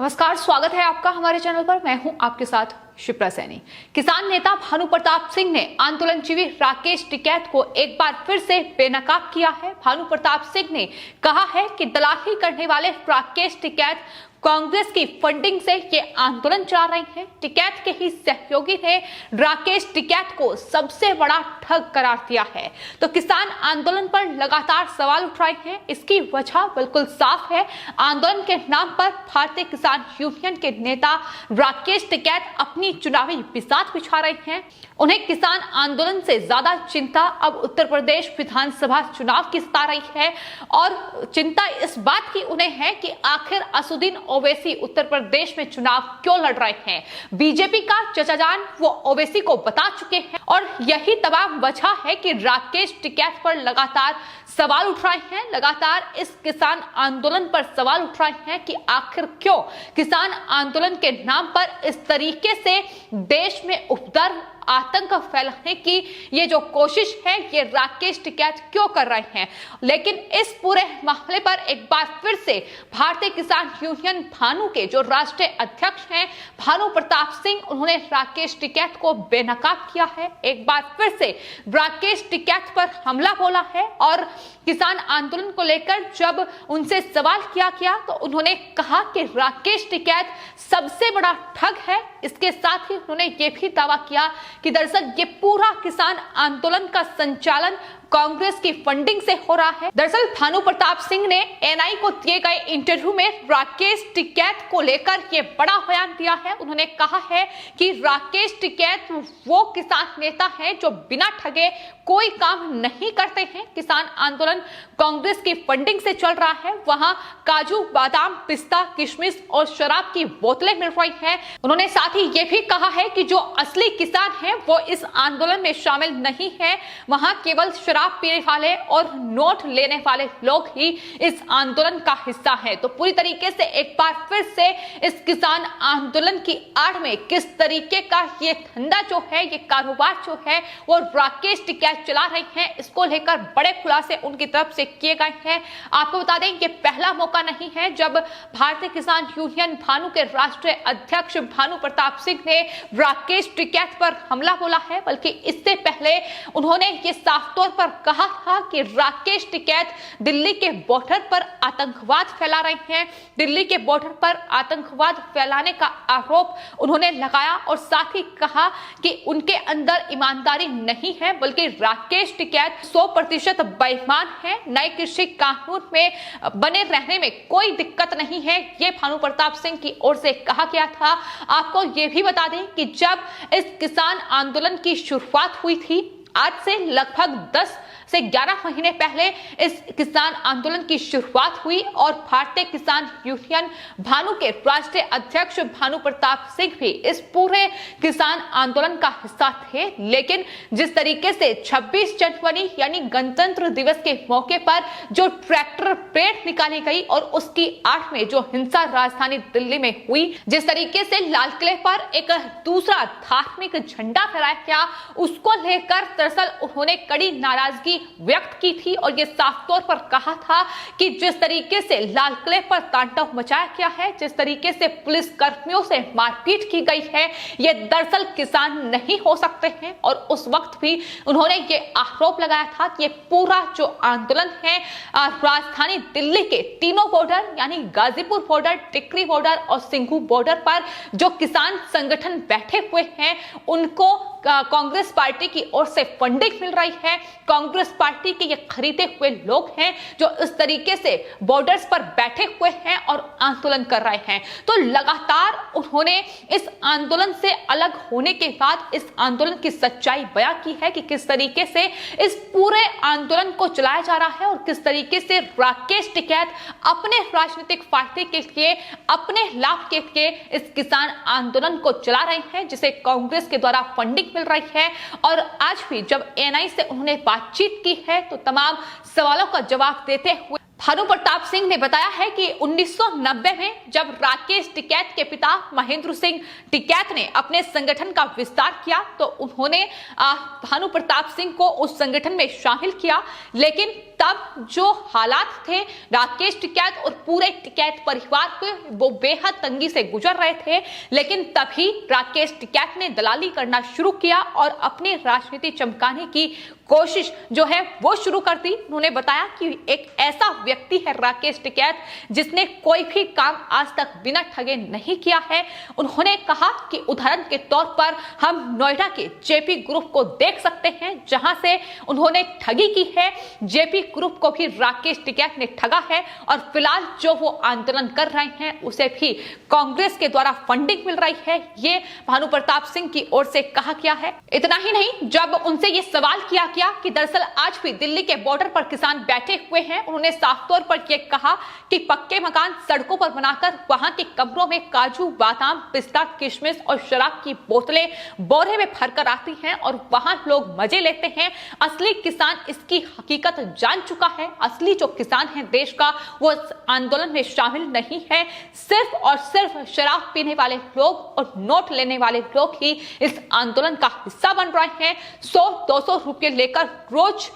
नमस्कार, स्वागत है आपका हमारे चैनल पर। मैं हूं आपके साथ शिप्रा सैनी। किसान नेता भानु प्रताप सिंह ने आंदोलनजीवी राकेश टिकैत को एक बार फिर से बेनकाब किया है। भानु प्रताप सिंह ने कहा है कि दलाली करने वाले राकेश टिकैत कांग्रेस की फंडिंग से ये आंदोलन चला रहे हैं। टिकैत के ही सहयोगी ने राकेश टिकैत को सबसे बड़ा ठग करार दिया है। तो किसान आंदोलन पर लगातार सवाल उठ रहे हैं। इसकी वजह बिल्कुल साफ है। आंदोलन के नाम पर भारतीय किसान यूनियन के नेता राकेश टिकैत अपनी चुनावी बिसात बिछा रहे हैं। उन्हें किसान आंदोलन से ज्यादा चिंता अब उत्तर प्रदेश विधानसभा चुनाव की सता रही है और चिंता इस बात की उन्हें है कि आखिर असुद्दीन ओवैसी उत्तर प्रदेश में चुनाव क्यों लड़ रहे हैं। बीजेपी का चचा जान वो ओवैसी को बता चुके हैं और यही तमाम वजह है कि राकेश टिकैत पर लगातार सवाल उठ रहे हैं। लगातार इस किसान आंदोलन पर सवाल उठ रहे हैं कि आखिर क्यों किसान आंदोलन के नाम पर इस तरीके से देश में उपद्रव आतंक फैलाने की ये जो कोशिश है ये राकेश टिकैत क्यों कर रहे हैं। लेकिन इस पूरे मामले पर एक बार फिर से भारतीय किसान यूनियन भानु के जो राष्ट्रीय अध्यक्ष हैं भानु प्रताप सिंह, उन्होंने राकेश टिकैत को बेनकाब किया है। एक बार फिर से राकेश टिकैत पर हमला बोला है और किसान आंदोलन को लेकर जब उनसे सवाल किया गया तो उन्होंने कहा कि राकेश टिकैत सबसे बड़ा ठग है। इसके साथ ही उन्होंने ये भी दावा किया कि दरअसल ये पूरा किसान आंदोलन का संचालन कांग्रेस की फंडिंग से हो रहा है। दरअसल भानु प्रताप सिंह ने एएनआई को दिए गए इंटरव्यू में राकेश टिकैत को लेकर ये बड़ा बयान दिया है। उन्होंने कहा है कि राकेश टिकैत वो किसान नेता है जो बिना ठगे कोई काम नहीं करते हैं। किसान आंदोलन कांग्रेस की फंडिंग से चल रहा है। वहां काजू, बादाम, पिस्ता, किशमिश और शराब की बोतलें मिल रही हैं। उन्होंने साथ ही ये भी कहा है कि जो असली किसान है वो इस आंदोलन में शामिल नहीं है। वहां केवल शराब पीने वाले और नोट लेने वाले लोग ही इस आंदोलन का हिस्सा हैं। तो पूरी तरीके से एक बार फिर से इस किसान आंदोलन की आड़ में किस तरीके का ये धंधा जो है, ये कारोबार जो है वो राकेश टिकैत चला रहे हैं, इसको लेकर बड़े खुलासे उनकी तरफ से किए गए हैं। आपको बता दें ये पहला मौका नहीं है जब भारतीय किसान यूनियन भानु के राष्ट्रीय अध्यक्ष भानु प्रताप सिंह ने राकेश टिकैत पर हमला बोला है, बल्कि इससे पहले उन्होंने ये साफ तौर पर कहा था कि राकेश टिकैत दिल्ली के बॉर्डर पर आतंकवाद फैला रहे हैं। दिल्ली के बॉर्डर पर आतंकवाद फैलाने का आरोप उन्होंने लगाया और साथ ही कहा कि उनके अंदर ईमानदारी नहीं है, बल्कि राकेश टिकैत 100% बेईमान है। नए कृषि कानून में बने रहने में कोई दिक्कत नहीं है, ये भानु प्रताप सिंह की ओर से कहा गया था। आपको ये भी बता दें कि जब इस किसान आंदोलन की शुरुआत हुई थी, आज से लगभग 10 से 11 महीने पहले इस किसान आंदोलन की शुरुआत हुई और भारतीय किसान यूनियन भानु के राष्ट्रीय अध्यक्ष भानु प्रताप सिंह भी इस पूरे किसान आंदोलन का हिस्सा थे। लेकिन जिस तरीके से 26 जनवरी यानी गणतंत्र दिवस के मौके पर जो ट्रैक्टर परेड निकाली गई और उसकी आड़ में जो हिंसा राजधानी दिल्ली में हुई, जिस तरीके से लाल किले पर एक दूसरा धार्मिक झंडा फहराया गया, उसको लेकर दरअसल उन्होंने कड़ी नाराजगी व्यक्त की थी और यह साफ तौर पर कहा था कि जिस तरीके से लाल किले पर तांडव मचाया गया है, जिस तरीके से पुलिस कर्मियों से मारपीट की गई है, ये दरअसल किसान नहीं हो सकते हैं। और उस वक्त भी उन्होंने ये आरोप लगाया था कि ये पूरा जो आंदोलन है राजधानी दिल्ली के तीनों बॉर्डर यानी गाजीपुर बॉर्डर, टिकरी बॉर्डर और सिंघू बॉर्डर पर जो किसान संगठन बैठे हुए हैं उनको कांग्रेस पार्टी की ओर से फंडिंग मिल रही है। कांग्रेस पार्टी के ये खरीदे हुए लोग हैं जो इस तरीके से बॉर्डर्स पर बैठे हुए हैं और आंदोलन कर रहे हैं। तो लगातार उन्होंने इस आंदोलन से अलग होने के बाद इस आंदोलन की सच्चाई बयां की है कि किस तरीके से इस पूरे आंदोलन को चलाया जा रहा है और किस तरीके से राकेश टिकैत अपने राजनीतिक फायदे के लिए, अपने लाभ के लिए इस किसान आंदोलन को चला रहे हैं, जिसे कांग्रेस के द्वारा फंडिंग मिल रही है। और आज भी जब एएनआई से उन्होंने बातचीत की है तो तमाम सवालों का जवाब देते हुए भानु प्रताप सिंह ने बताया है कि 1990 में जब राकेश टिकैत के पिता महेंद्र सिंह टिकैत ने अपने संगठन का विस्तार किया तो उन्होंने भानु प्रताप सिंह को उस संगठन में शामिल किया। लेकिन तब जो हालात थे राकेश टिकैत और पूरे टिकैत परिवार के वो बेहद तंगी से गुजर रहे थे। लेकिन तभी राकेश टिकैत ने दलाली करना शुरू किया और अपनी राजनीति चमकाने की कोशिश जो है वो शुरू कर दी। उन्होंने बताया कि एक ऐसा व्यक्ति है राकेश टिकैत जिसने कोई भी काम आज तक बिना ठगे नहीं किया है। उन्होंने कहा कि उदाहरण के तौर पर हम नोएडा के जेपी ग्रुप को देख सकते हैं जहां से उन्होंने ठगी की है। जेपी ग्रुप को भी राकेश टिकैत ने ठगा है और फिलहाल जो वो आंदोलन कर रहे हैं उसे भी कांग्रेस के द्वारा फंडिंग मिल रही है। ये भानु प्रताप सिंह की ओर से कहा गया है। इतना ही नहीं, जब उनसे ये सवाल किया कि दरअसल आज भी दिल्ली के बॉर्डर पर किसान बैठे हुए हैं, उन्होंने साफ तौर पर यह कहा कि पक्के मकान सड़कों पर बनाकर वहां के कमरों में काजू, बादाम, पिस्ता, किशमिश और शराब की बोतलें बोरे में भरकर आती हैं और वहां लोग मजे लेते हैं। असली किसान इसकी हकीकत जान चुका है। असली जो किसान है देश का वो आंदोलन में शामिल नहीं है। सिर्फ और सिर्फ शराब पीने वाले लोग और नोट लेने वाले लोग ही इस आंदोलन का हिस्सा बन रहे हैं। 100-200 रुपए लेकर रोज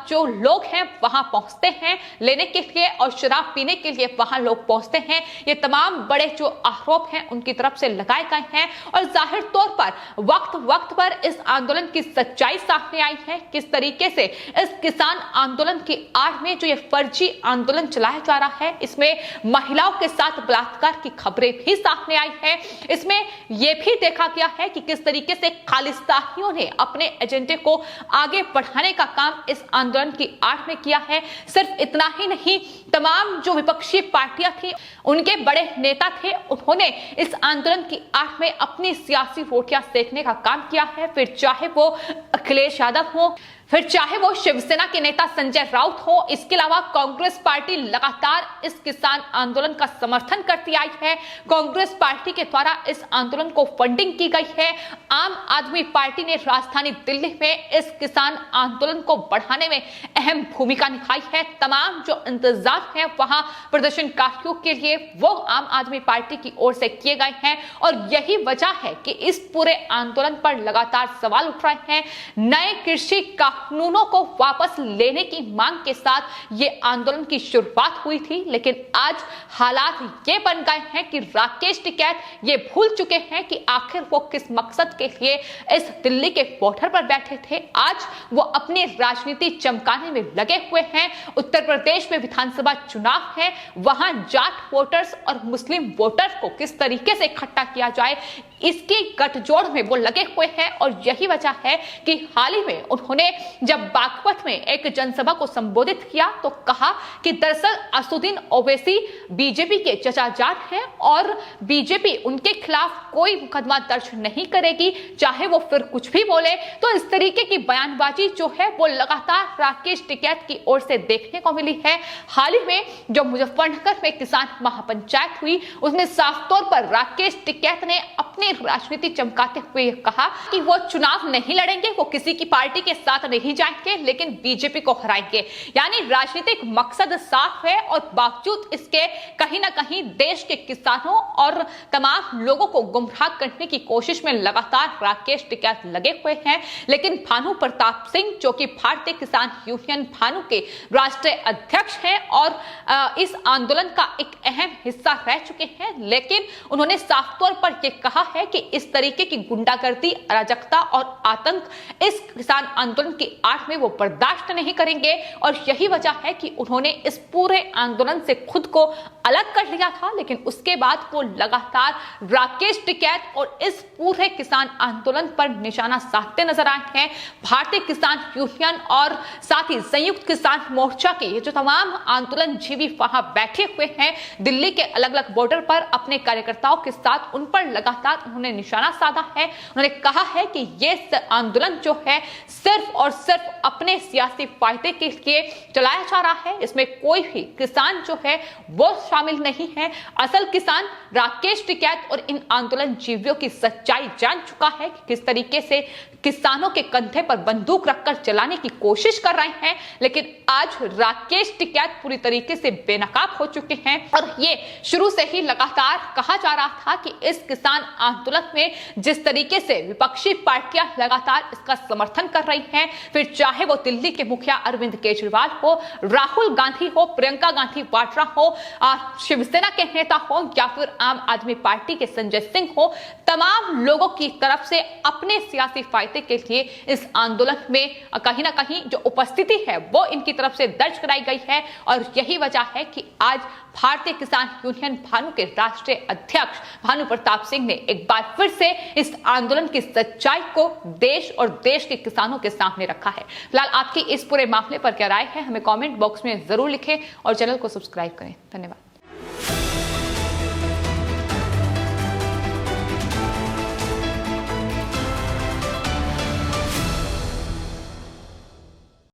जो लोग हैं वहां पहुंचते हैं लेने के लिए और शराब पीने के लिए वहां लोग पहुंचते हैं। ये तमाम बड़े जो आरोप हैं उनकी तरफ से लगाए गए हैं और जाहिर तौर पर वक्त पर इस आंदोलन की सच्चाई सामने आई है। किस तरीके से इस किसान आंदोलन की आड़ में जो ये फर्जी आंदोलन चलाया जा रहा है इसमें महिलाओं के साथ बलात्कार की खबरें भी सामने आई है। इसमें यह भी देखा गया है कि किस तरीके से खालिस्तानियों ने अपने एजेंडे को आगे बढ़ाने का काम इस आंदोलन की आड़ में किया है। सिर्फ इतना ही नहीं, तमाम जो विपक्षी पार्टियां थी उनके बड़े नेता थे उन्होंने इस आंदोलन की आड़ में अपनी सियासी रोटियां सेकने का काम किया है। फिर चाहे वो अखिलेश यादव हो, फिर चाहे वो शिवसेना के नेता संजय राउत हो, इसके अलावा कांग्रेस पार्टी लगातार इस किसान आंदोलन का समर्थन करती आई है। कांग्रेस पार्टी के द्वारा इस आंदोलन को फंडिंग की गई है। आम आदमी पार्टी ने राजधानी दिल्ली में इस किसान आंदोलन को बढ़ाने में अहम भूमिका निभाई है। तमाम जो इंतजाम है वहां प्रदर्शनकारियों के लिए वो आम आदमी पार्टी की ओर से किए गए हैं और यही वजह है कि इस पूरे आंदोलन पर लगातार सवाल उठ रहे हैं। नए कृषि कानूनों को वापस लेने की मांग के साथ ये आंदोलन की शुरुआत हुई थी, लेकिन आज हालात ये बन गए हैं कि राकेश टिकैत ये भूल चुके हैं कि आखिर वो किस मकसद के लिए इस दिल्ली के बॉर्डर पर बैठे थे। आज वो अपनी राजनीति चमकाने में लगे हुए हैं। उत्तर प्रदेश में विधानसभा चुनाव है, वहां जाट वोटर्स और मुस्लिम वोटर्स को किस तरीके से इकट्ठा किया जाए इसकी गठजोड़ में वो लगे हुए हैं। और यही वजह है कि हाल ही में उन्होंने जब बागपत में एक जनसभा को संबोधित किया तो कहा कि दरअसल असदुद्दीन ओवैसी बीजेपी के चचाजाट हैं और बीजेपी उनके खिलाफ कोई मुकदमा दर्ज नहीं करेगी, चाहे वो फिर कुछ भी बोले। तो इस तरीके की बयानबाजी जो है वो लगातार राकेश टिकैत की ओर से देखने को मिली है। हाल ही में जो मुजफ्फरनगर में किसान महापंचायत हुई उसमें साफ तौर पर राकेश टिकैत ने अपनी राजनीति चमकाते हुए कहा कि वो चुनाव नहीं लड़ेंगे, वो किसी की पार्टी के साथ नहीं जाएंगे, लेकिन बीजेपी को हराएंगे। यानी राजनीतिक मकसद साफ है और बावजूद इसके कहीं ना कहीं देश के किसानों और तमाम लोगों को गुमराह करने की कोशिश में लगातार राकेश टिकैत लगे हुए हैं। लेकिन भानु प्रताप सिंह जो कि भारतीय किसान यूनियन भानु के राष्ट्रीय अध्यक्ष हैं और इस आंदोलन का एक अहम हिस्सा रह चुके हैं, लेकिन उन्होंने साफ तौर पर यह कहा है कि इस तरीके की गुंडागर्दी, अराजकता और आतंक इस किसान आंदोलन की आड़ में वो बर्दाश्त नहीं करेंगे। और यही वजह है कि उन्होंने इस पूरे आंदोलन से खुद को अलग कर लिया था, लेकिन उसके बाद वो लगातार राकेश टिकैत और इस पूरे किसान आंदोलन पर निशाना साधते नजर आए हैं। भारतीय किसान यूनियन और साथ ही संयुक्त किसान मोर्चा के ये जो तमाम आंदोलन जीवी वहां बैठे हुए हैं दिल्ली के अलग अलग बॉर्डर पर अपने कार्यकर्ताओं के साथ, उन पर लगातार लगातार उन्होंने निशाना साधा है। उन्होंने कहा है कि ये आंदोलन जो है सिर्फ और सिर्फ अपने सियासी फायदे के लिए चलाया जा रहा है। इसमें कोई भी किसान जो है वो शामिल नहीं है। असल किसान राकेश टिकैत और इन आंदोलन जीवियों की सच्चाई जान चुका है कि किस तरीके से किसानों के कंधे पर बंदूक रखकर चलाने की कोशिश कर रहे हैं। लेकिन आज राकेश टिकैत पूरी तरीके से बेनकाब हो चुके हैं और ये शुरू से ही लगातार कहा जा रहा था कि इस किसान आंदोलन में जिस तरीके से विपक्षी पार्टियां लगातार इसका समर्थन कर रही हैं, फिर चाहे वो दिल्ली के मुखिया अरविंद केजरीवाल हो, राहुल गांधी हो, प्रियंका गांधी वाड्रा हो, शिवसेना के नेता हो या फिर आम आदमी पार्टी के संजय सिंह हो, तमाम लोगों की तरफ से अपने सियासी फायदे के लिए इस आंदोलन में कहीं ना कहीं जो उपस्थिति है वो इनकी तरफ से दर्ज कराई गई है। और यही वजह है कि आज भारतीय किसान यूनियन भानु के राष्ट्रीय अध्यक्ष भानु प्रताप सिंह ने एक बार फिर से इस आंदोलन की सच्चाई को देश और देश के किसानों के सामने रखा है। फिलहाल आपकी इस पूरे मामले पर क्या राय है, हमें कमेंट बॉक्स में जरूर लिखें और चैनल को सब्सक्राइब करें। धन्यवाद।